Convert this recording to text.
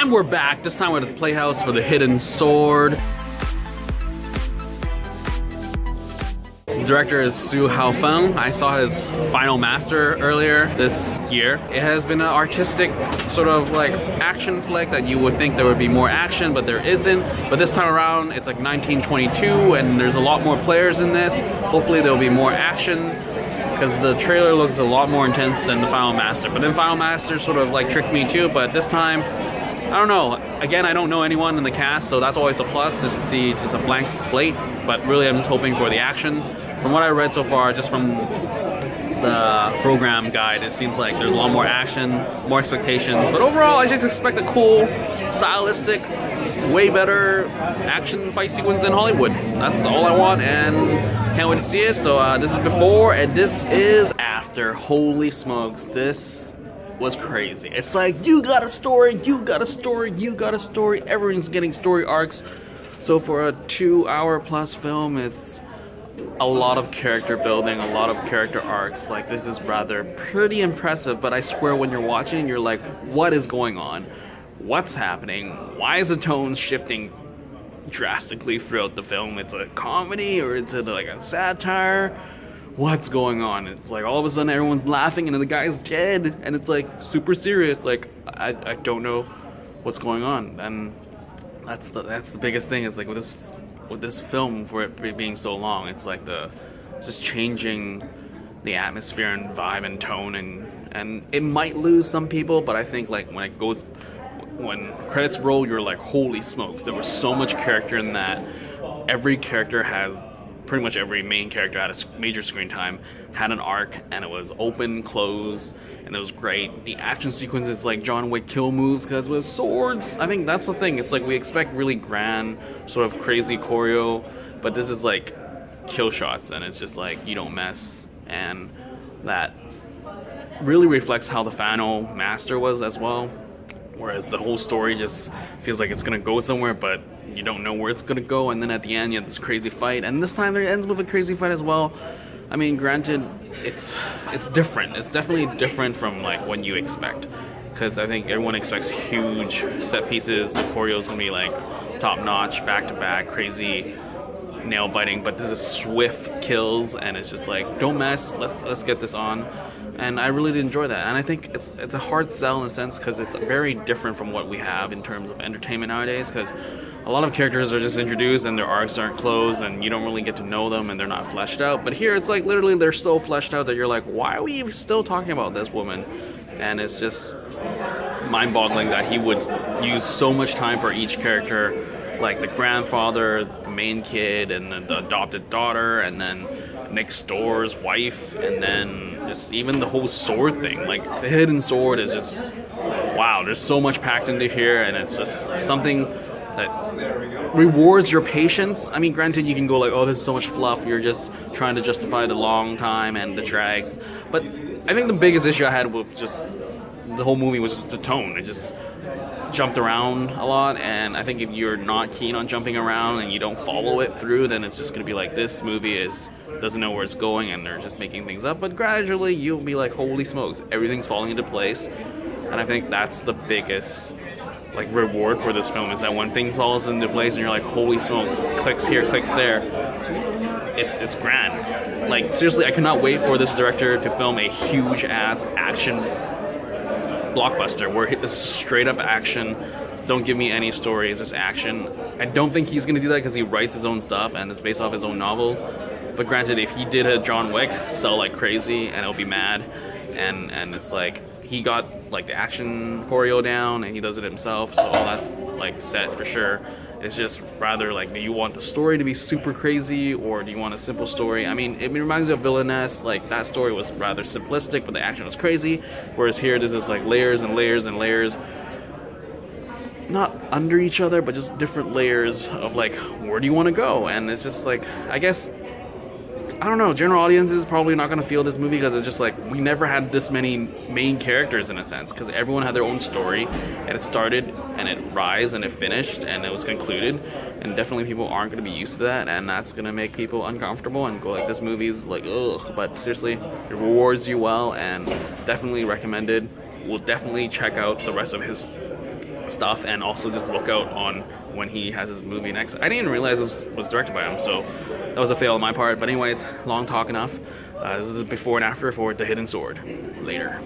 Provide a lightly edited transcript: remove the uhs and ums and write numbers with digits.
And we're back, this time we're at the Playhouse for the Hidden Sword. The director is Su Haofeng. I saw his final master earlier this year. It has been an artistic sort of like action flick that you would think there would be more action, but there isn't. But this time around, it's like 1922 and there's a lot more players in this. Hopefully there'll be more action, because the trailer looks a lot more intense than the Final Master. But then Final Master sort of like tricked me too, but this time, I don't know. Again, I don't know anyone in the cast, so that's always a plus, just to see just a blank slate. But really, I'm just hoping for the action. From what I read so far, just from the program guide, it seems like there's a lot more action, more expectations. But overall, I just expect a cool, stylistic, way better action fight sequence than Hollywood. That's all I want, and can't wait to see it. So this is before, and this is after. Holy smokes, this was crazy. It's like, you got a story, you got a story, you got a story. Everyone's getting story arcs. So for a 2-hour plus film, it's a lot of character building, a lot of character arcs. Like, this is rather pretty impressive, but I swear when you're watching, you're like, what is going on? What's happening? Why is the tone shifting drastically throughout the film? It's a comedy, or is it like a satire? What's going on? It's like all of a sudden everyone's laughing and then the guy's dead, and it's like super serious. Like, I don't know what's going on. And that's the biggest thing, is like with this film, for it being so long, it's like just changing the atmosphere and vibe and tone, and it might lose some people, but I think like when credits roll, you're like, holy smokes, there was so much character in that. Every character has, pretty much every main character had a major screen time, had an arc, and it was open, close, and it was great. The action sequences, like John Wick kill moves, because with swords, I think that's the thing. It's like we expect really grand, sort of crazy choreo, but this is like kill shots, and it's just like, you don't mess, and that really reflects how the final master was as well. Whereas the whole story just feels like it's gonna go somewhere, but you don't know where it's gonna go, and then at the end you have this crazy fight, and this time it ends with a crazy fight as well. I mean, granted, it's different. It's definitely different from like what you expect, because I think everyone expects huge set pieces. The choreo's gonna be like top notch, back to back, crazy, nail biting. But this is swift kills, and it's just like, don't mess. Let's get this on. And I really did enjoy that. And I think it's a hard sell in a sense, because it's very different from what we have in terms of entertainment nowadays, because a lot of characters are just introduced and their arcs aren't closed and you don't really get to know them and they're not fleshed out. But here it's like literally they're so fleshed out that you're like, why are we still talking about this woman? And it's just mind-boggling that he would use so much time for each character, like the grandfather, the main kid, and the adopted daughter, and then next door's wife, and then just even the whole sword thing. Like, the hidden sword is just, wow, there's so much packed into here, and it's just something that rewards your patience. I mean, granted, you can go like, oh, this is so much fluff, you're just trying to justify the long time and the drags, but I think the biggest issue I had with just the whole movie was just the tone. It just jumped around a lot, and I think if you're not keen on jumping around and you don't follow it through, then it's just gonna be like, this movie doesn't know where it's going and they're just making things up. But gradually you'll be like, holy smokes, everything's falling into place. And I think that's the biggest like reward for this film, is that when things falls into place and you're like, holy smokes, clicks here, clicks there, it's grand. Like, seriously, I could not wait for this director to film a huge ass action blockbuster where it's straight up action. Don't give me any stories, just action. I don't think he's gonna do that because he writes his own stuff and it's based off his own novels. But granted, if he did a John Wick, sell like crazy and I'll be mad. And it's like, he got like the action choreo down and he does it himself, so all that's like set for sure. It's just rather like, do you want the story to be super crazy, or do you want a simple story? I mean, it reminds me of Villainess. Like, that story was rather simplistic, but the action was crazy. Whereas here, this is like layers and layers and layers, not under each other, but just different layers of like, where do you want to go? And it's just like, I guess, I don't know, general audiences is probably not going to feel this movie, because it's just like, we never had this many main characters in a sense, because everyone had their own story, and it started and it rise and it finished and it was concluded, and definitely people aren't going to be used to that, and that's going to make people uncomfortable and go like, this movie's like, ugh. But seriously, it rewards you well, and definitely recommended. We'll definitely check out the rest of his stuff, and also just look out on when he has his movie next. I didn't even realize this was directed by him, so that was a fail on my part. But anyways, long talk enough. This is before and after for The Hidden Sword. Later.